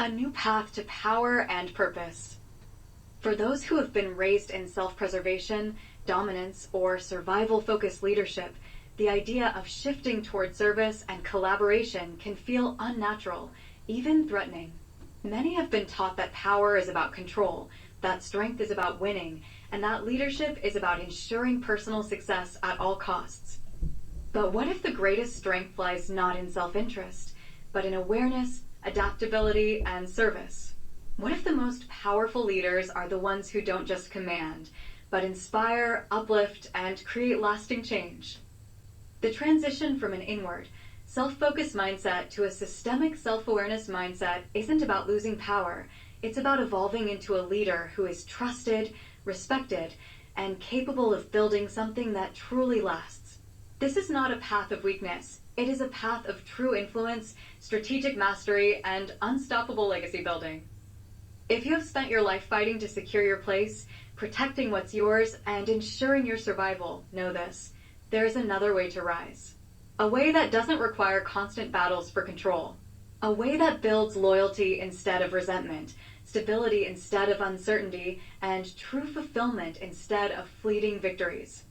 A new path to power and purpose. For those who have been raised in self-preservation, dominance, or survival-focused leadership, the idea of shifting toward service and collaboration can feel unnatural, even threatening. Many have been taught that power is about control, that strength is about winning, and that leadership is about ensuring personal success at all costs. But what if the greatest strength lies not in self-interest, but in awareness, adaptability, and service? What if the most powerful leaders are the ones who don't just command, but inspire, uplift, and create lasting change? The transition from an inward, self-focused mindset to a systemic self-awareness mindset isn't about losing power. It's about evolving into a leader who is trusted, respected, and capable of building something that truly lasts. This is not a path of weakness. It is a path of true influence, strategic mastery, and unstoppable legacy building. If you have spent your life fighting to secure your place, protecting what's yours, and ensuring your survival, know this: there is another way to rise. A way that doesn't require constant battles for control. A way that builds loyalty instead of resentment, stability instead of uncertainty, and true fulfillment instead of fleeting victories.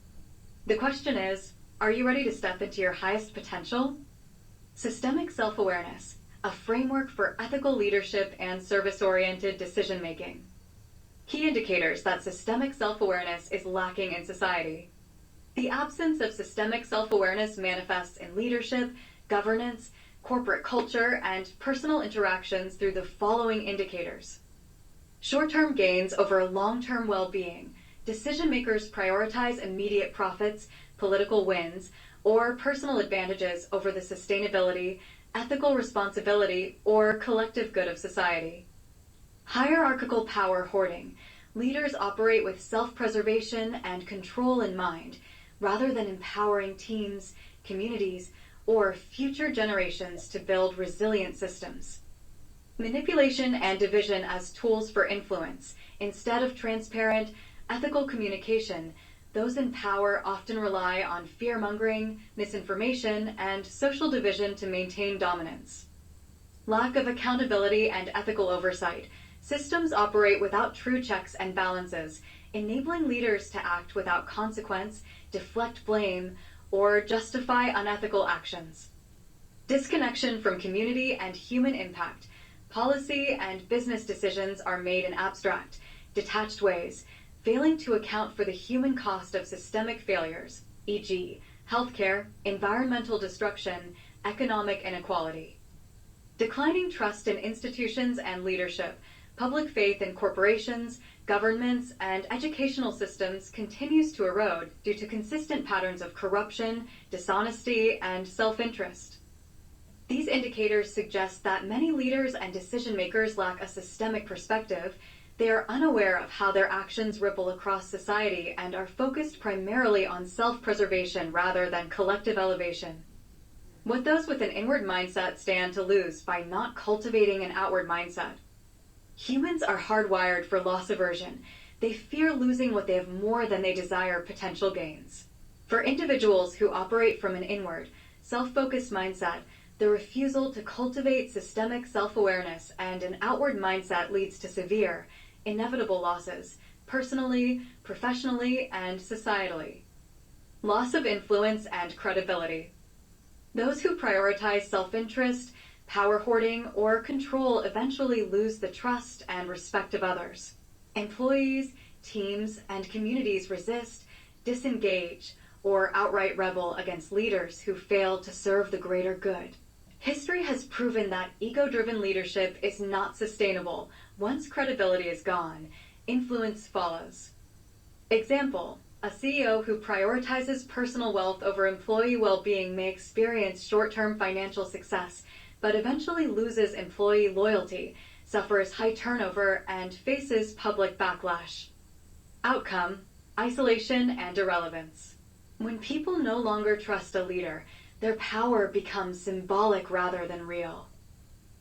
The question is, are you ready to step into your highest potential? Systemic self-awareness, a framework for ethical leadership and service-oriented decision-making. Key indicators that systemic self-awareness is lacking in society. The absence of systemic self-awareness manifests in leadership, governance, corporate culture, and personal interactions through the following indicators. Short-term gains over long-term well-being. Decision-makers prioritize immediate profits, political wins, or personal advantages over the sustainability, ethical responsibility, or collective good of society. Hierarchical power hoarding. Leaders operate with self-preservation and control in mind, rather than empowering teams, communities, or future generations to build resilient systems. Manipulation and division as tools for influence. Instead of transparent, ethical communication, those in power often rely on fear-mongering, misinformation, and social division to maintain dominance. Lack of accountability and ethical oversight. Systems operate without true checks and balances, enabling leaders to act without consequence, deflect blame, or justify unethical actions. Disconnection from community and human impact. Policy and business decisions are made in abstract, detached ways, failing to account for the human cost of systemic failures, e.g., healthcare, environmental destruction, economic inequality. Declining trust in institutions and leadership. Public faith in corporations, governments, and educational systems continues to erode due to consistent patterns of corruption, dishonesty, and self-interest. These indicators suggest that many leaders and decision-makers lack a systemic perspective. They are unaware of how their actions ripple across society and are focused primarily on self-preservation rather than collective elevation. What those with an inward mindset stand to lose by not cultivating an outward mindset? Humans are hardwired for loss aversion. They fear losing what they have more than they desire potential gains. For individuals who operate from an inward, self-focused mindset, the refusal to cultivate systemic self-awareness and an outward mindset leads to severe, inevitable losses, personally, professionally, and societally. Loss of influence and credibility. Those who prioritize self-interest, power hoarding, or control eventually lose the trust and respect of others. Employees, teams, and communities resist, disengage, or outright rebel against leaders who fail to serve the greater good. History has proven that ego-driven leadership is not sustainable. Once credibility is gone, influence follows. Example: a CEO who prioritizes personal wealth over employee well-being may experience short-term financial success, but eventually loses employee loyalty, suffers high turnover, and faces public backlash. Outcome: isolation and irrelevance. When people no longer trust a leader, their power becomes symbolic rather than real.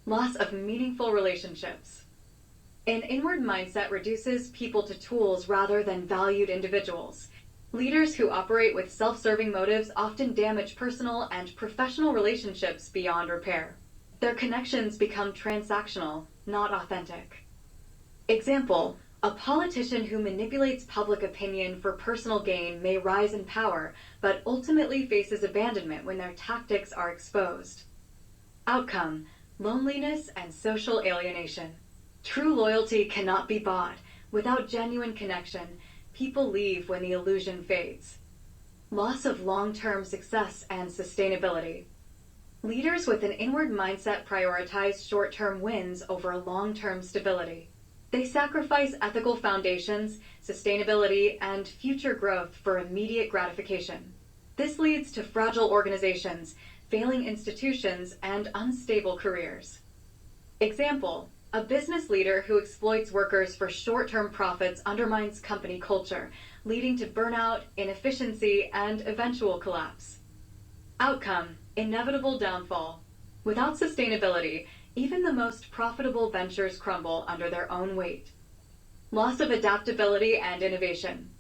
Loss of meaningful relationships. An inward mindset reduces people to tools rather than valued individuals. Leaders who operate with self-serving motives often damage personal and professional relationships beyond repair. Their connections become transactional, not authentic. Example: a politician who manipulates public opinion for personal gain may rise in power, but ultimately faces abandonment when their tactics are exposed. Outcome: loneliness and social alienation. True loyalty cannot be bought. Without genuine connection, people leave when the illusion fades. Loss of long-term success and sustainability. Leaders with an inward mindset prioritize short-term wins over long-term stability. They sacrifice ethical foundations, sustainability, and future growth for immediate gratification. This leads to fragile organizations, failing institutions, and unstable careers. Example: a business leader who exploits workers for short-term profits undermines company culture, leading to burnout, inefficiency, and eventual collapse. Outcome: inevitable downfall. Without sustainability, even the most profitable ventures crumble under their own weight. Loss of adaptability and innovation.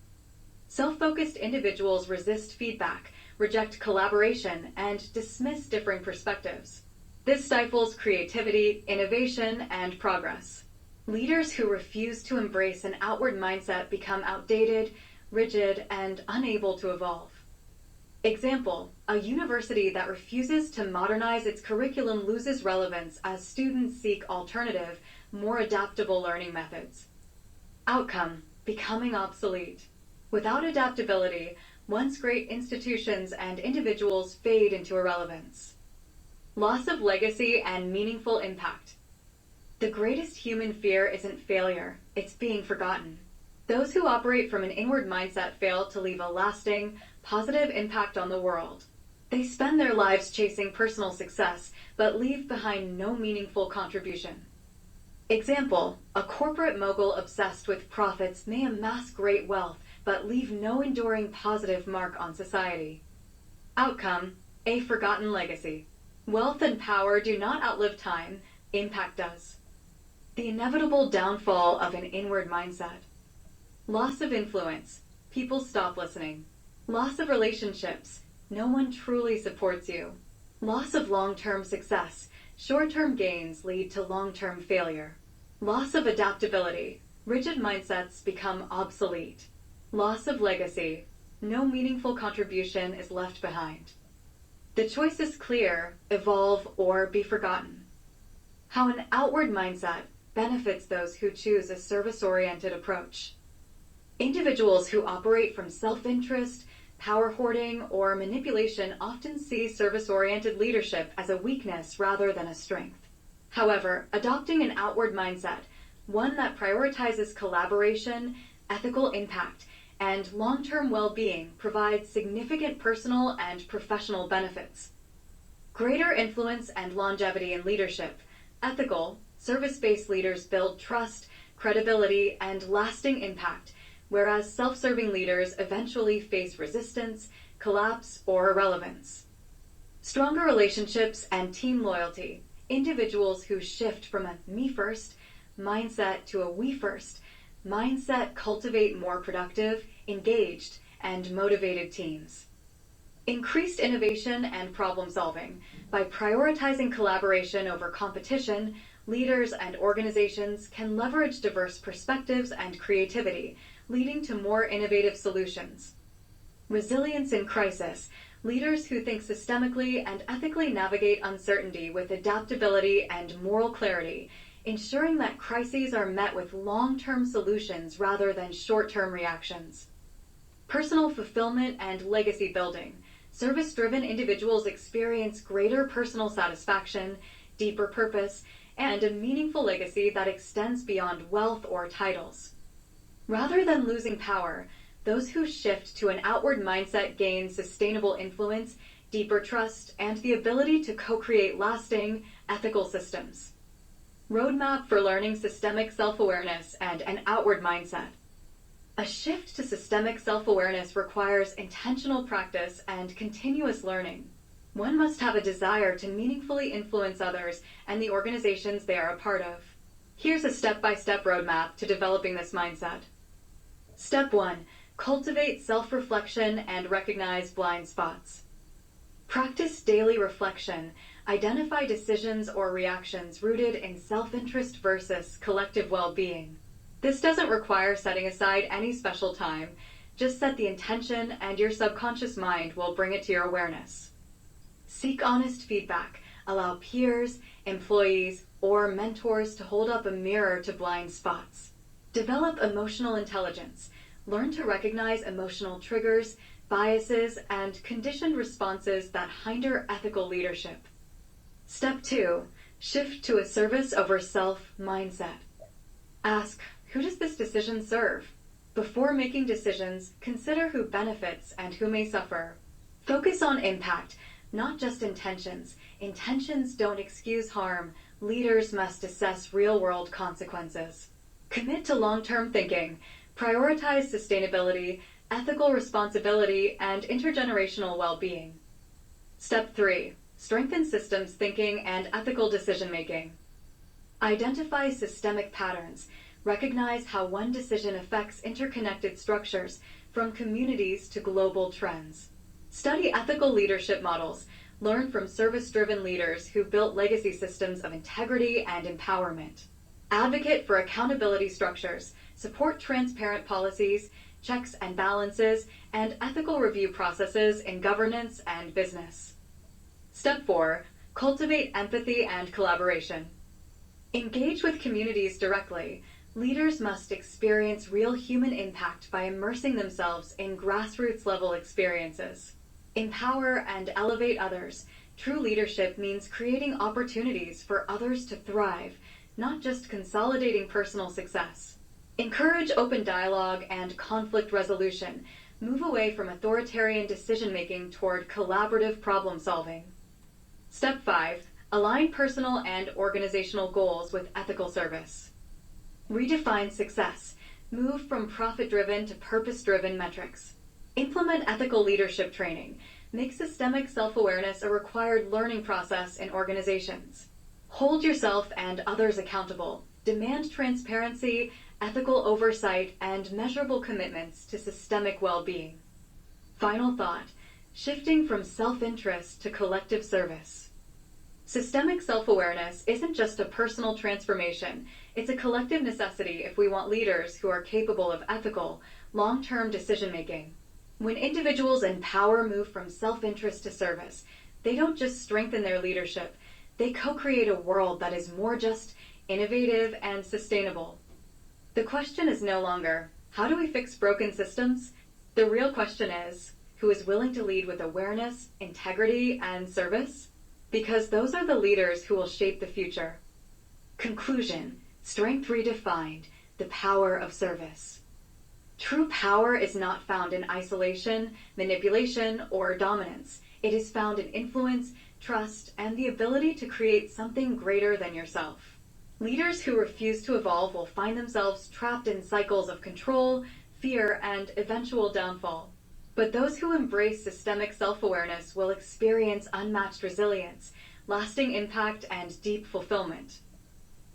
Self-focused individuals resist feedback, reject collaboration, and dismiss differing perspectives. This stifles creativity, innovation, and progress. Leaders who refuse to embrace an outward mindset become outdated, rigid, and unable to evolve. Example: a university that refuses to modernize its curriculum loses relevance as students seek alternative, more adaptable learning methods. Outcome: becoming obsolete. Without adaptability, once great institutions and individuals fade into irrelevance. Loss of legacy and meaningful impact. The greatest human fear isn't failure, it's being forgotten. Those who operate from an inward mindset fail to leave a lasting, positive impact on the world. They spend their lives chasing personal success, but leave behind no meaningful contribution. Example: a corporate mogul obsessed with profits may amass great wealth, but leave no enduring positive mark on society. Outcome: a forgotten legacy. Wealth and power do not outlive time, impact does. The inevitable downfall of an inward mindset. Loss of influence. People stop listening. Loss of relationships. No one truly supports you. Loss of long-term success. Short-term gains lead to long-term failure. Loss of adaptability. Rigid mindsets become obsolete. Loss of legacy. No meaningful contribution is left behind. The choice is clear: evolve or be forgotten. How an outward mindset benefits those who choose a service-oriented approach. Individuals who operate from self-interest, power hoarding, or manipulation often see service-oriented leadership as a weakness rather than a strength. However, adopting an outward mindset, one that prioritizes collaboration, ethical impact, and long-term well-being, provides significant personal and professional benefits. Greater influence and longevity in leadership. Ethical, service-based leaders build trust, credibility, and lasting impact, whereas self-serving leaders eventually face resistance, collapse, or irrelevance. Stronger relationships and team loyalty. Individuals who shift from a me-first mindset to a we-first mindset cultivate more productive, engaged, and motivated teams. Increased innovation and problem-solving. By prioritizing collaboration over competition, leaders and organizations can leverage diverse perspectives and creativity, leading to more innovative solutions. Resilience in crisis. Leaders who think systemically and ethically navigate uncertainty with adaptability and moral clarity, ensuring that crises are met with long-term solutions rather than short-term reactions. Personal fulfillment and legacy building. Service-driven individuals experience greater personal satisfaction, deeper purpose, and a meaningful legacy that extends beyond wealth or titles. Rather than losing power, those who shift to an outward mindset gain sustainable influence, deeper trust, and the ability to co-create lasting, ethical systems. Roadmap for learning systemic self-awareness and an outward mindset. A shift to systemic self-awareness requires intentional practice and continuous learning. One must have a desire to meaningfully influence others and the organizations they are a part of. Here's a step-by-step roadmap to developing this mindset. Step 1. Cultivate self-reflection and recognize blind spots. Practice daily reflection, identify decisions or reactions rooted in self-interest versus collective well-being. This doesn't require setting aside any special time. Just set the intention and your subconscious mind will bring it to your awareness. Seek honest feedback. Allow peers, employees, or mentors to hold up a mirror to blind spots. Develop emotional intelligence. Learn to recognize emotional triggers, biases, and conditioned responses that hinder ethical leadership. Step 2. Shift to a service over self mindset. Ask, who does this decision serve? Before making decisions, consider who benefits and who may suffer. Focus on impact, not just intentions. Intentions don't excuse harm. Leaders must assess real-world consequences. Commit to long-term thinking. Prioritize sustainability, ethical responsibility, and intergenerational well-being. Step 3. Strengthen systems thinking and ethical decision-making. Identify systemic patterns. Recognize how one decision affects interconnected structures, from communities to global trends. Study ethical leadership models. Learn from service-driven leaders who built legacy systems of integrity and empowerment. Advocate for accountability structures. Support transparent policies, checks and balances, and ethical review processes in governance and business. Step 4. Cultivate empathy and collaboration. Engage with communities directly. Leaders must experience real human impact by immersing themselves in grassroots-level experiences. Empower and elevate others. True leadership means creating opportunities for others to thrive, not just consolidating personal success. Encourage open dialogue and conflict resolution. Move away from authoritarian decision-making toward collaborative problem-solving. Step 5. Align personal and organizational goals with ethical service. Redefine success. Move from profit-driven to purpose-driven metrics. Implement ethical leadership training. Make systemic self-awareness a required learning process in organizations. Hold yourself and others accountable. Demand transparency, ethical oversight, and measurable commitments to systemic well-being. Final thought. Shifting from self-interest to collective service. Systemic self-awareness isn't just a personal transformation. It's a collective necessity if we want leaders who are capable of ethical, long-term decision-making. When individuals in power move from self-interest to service, they don't just strengthen their leadership, they co-create a world that is more just, innovative, and sustainable. The question is no longer, how do we fix broken systems? The real question is, who is willing to lead with awareness, integrity, and service? Because those are the leaders who will shape the future. Conclusion. Strength redefined. The power of service. True power is not found in isolation, manipulation, or dominance. It is found in influence, trust, and the ability to create something greater than yourself. Leaders who refuse to evolve will find themselves trapped in cycles of control, fear, and eventual downfall. But those who embrace systemic self-awareness will experience unmatched resilience, lasting impact, and deep fulfillment.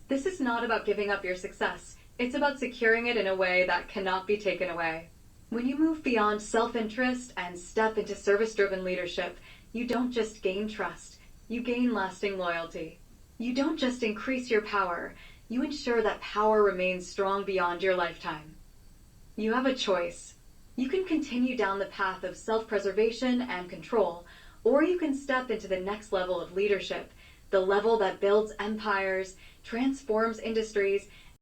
This is not about giving up your success. It's about securing it in a way that cannot be taken away. When you move beyond self-interest and step into service-driven leadership, you don't just gain trust, you gain lasting loyalty. You don't just increase your power, you ensure that power remains strong beyond your lifetime. You have a choice. You can continue down the path of self-preservation and control, or you can step into the next level of leadership, the level that builds empires, transforms industries,